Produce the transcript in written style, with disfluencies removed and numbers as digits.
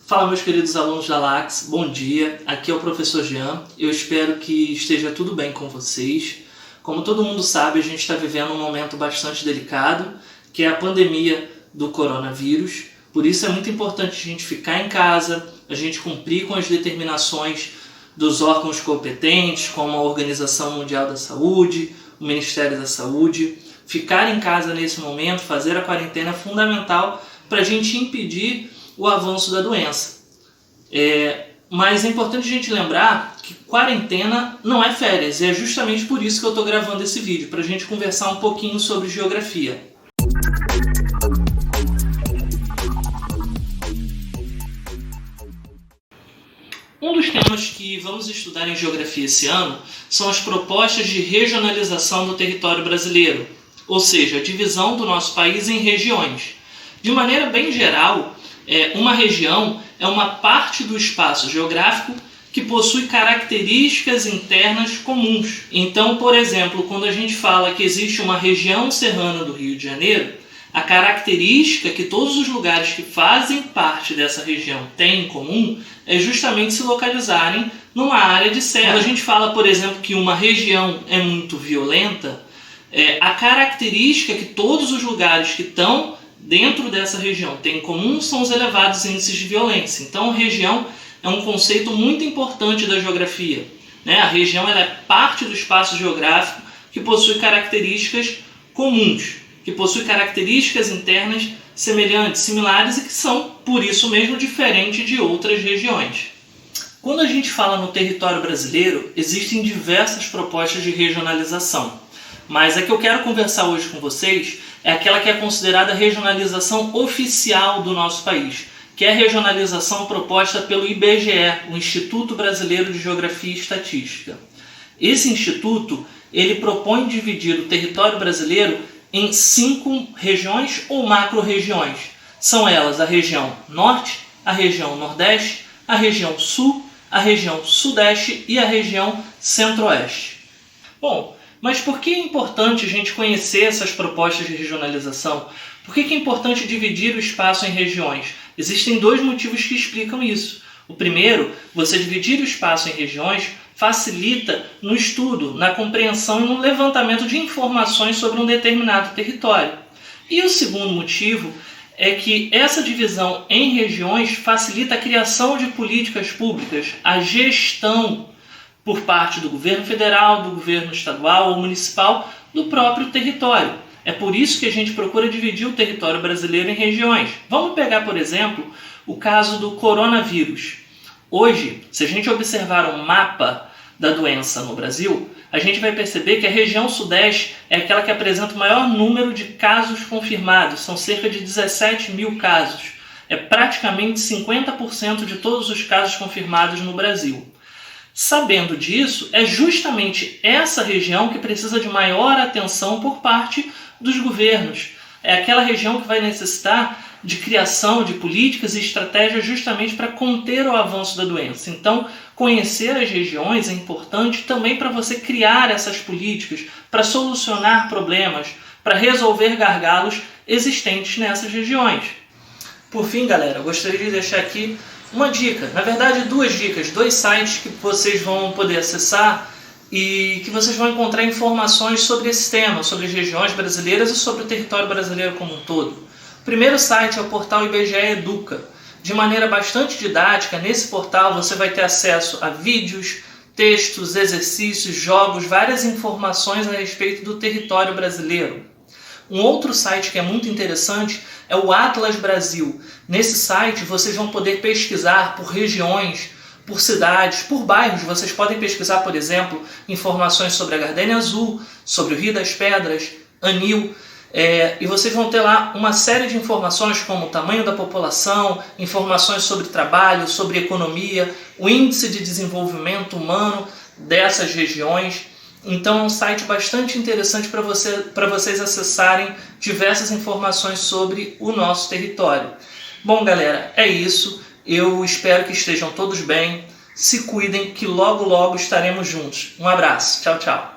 Fala, meus queridos alunos da Lax, bom dia, aqui é o professor Jean, eu espero que esteja tudo bem com vocês. Como todo mundo sabe, a gente está vivendo um momento bastante delicado, que é a pandemia do coronavírus, por isso é muito importante a gente ficar em casa, a gente cumprir com as determinações dos órgãos competentes, como a Organização Mundial da Saúde, o Ministério da Saúde. Ficar em casa nesse momento, fazer a quarentena é fundamental para a gente impedir o avanço da doença. Mas é importante a gente lembrar que quarentena não é férias, e é justamente por isso que eu estou gravando esse vídeo, para a gente conversar um pouquinho sobre geografia. Um dos temas que vamos estudar em geografia esse ano são as propostas de regionalização do território brasileiro, ou seja, a divisão do nosso país em regiões. De maneira bem geral, uma região é uma parte do espaço geográfico que possui características internas comuns. Então, por exemplo, quando a gente fala que existe uma região serrana do Rio de Janeiro, a característica que todos os lugares que fazem parte dessa região têm em comum é justamente se localizarem numa área de serra. Quando a gente fala, por exemplo, que uma região é muito violenta, a característica que todos os lugares que estão dentro dessa região têm em comum são os elevados índices de violência. Então, a região é um conceito muito importante da geografia, né? A região ela é parte do espaço geográfico que possui características comuns, que possui características internas semelhantes, similares e que são, por isso mesmo, diferentes de outras regiões. Quando a gente fala no território brasileiro, existem diversas propostas de regionalização, mas a que eu quero conversar hoje com vocês é aquela que é considerada a regionalização oficial do nosso país, que é a regionalização proposta pelo IBGE, o Instituto Brasileiro de Geografia e Estatística. Esse instituto ele propõe dividir o território brasileiro em 5 regiões ou macro-regiões. São elas a região Norte, a região Nordeste, a região Sul, a região Sudeste e a região Centro-Oeste. Bom, mas por que é importante a gente conhecer essas propostas de regionalização? Por que é importante dividir o espaço em regiões? Existem 2 motivos que explicam isso. O primeiro, você dividir o espaço em regiões facilita no estudo, na compreensão e no levantamento de informações sobre um determinado território. E o segundo motivo é que essa divisão em regiões facilita a criação de políticas públicas, a gestão por parte do governo federal, do governo estadual ou municipal do próprio território. É por isso que a gente procura dividir o território brasileiro em regiões. Vamos pegar, por exemplo, o caso do coronavírus. Hoje, se a gente observar um mapa da doença no Brasil, a gente vai perceber que a região sudeste é aquela que apresenta o maior número de casos confirmados, são cerca de 17 mil casos. É praticamente 50% de todos os casos confirmados no Brasil. Sabendo disso, é justamente essa região que precisa de maior atenção por parte dos governos. É aquela região que vai necessitar de criação de políticas e estratégias justamente para conter o avanço da doença. Então, conhecer as regiões é importante também para você criar essas políticas, para solucionar problemas, para resolver gargalos existentes nessas regiões. Por fim, galera, eu gostaria de deixar aqui uma dica, na verdade 2 dicas, 2 sites que vocês vão poder acessar e que vocês vão encontrar informações sobre esse tema, sobre as regiões brasileiras e sobre o território brasileiro como um todo. O primeiro site é o portal IBGE Educa. De maneira bastante didática, nesse portal você vai ter acesso a vídeos, textos, exercícios, jogos, várias informações a respeito do território brasileiro. Um outro site que é muito interessante é o Atlas Brasil. Nesse site vocês vão poder pesquisar por regiões, por cidades, por bairros. Vocês podem pesquisar, por exemplo, informações sobre a Gardênia Azul, sobre o Rio das Pedras, Anil. E vocês vão ter lá uma série de informações como o tamanho da população, informações sobre trabalho, sobre economia, o índice de desenvolvimento humano dessas regiões. Então é um site bastante interessante para vocês acessarem diversas informações sobre o nosso território. Bom, galera, é isso. Eu espero que estejam todos bem. Se cuidem, que logo estaremos juntos. Um abraço. Tchau, tchau.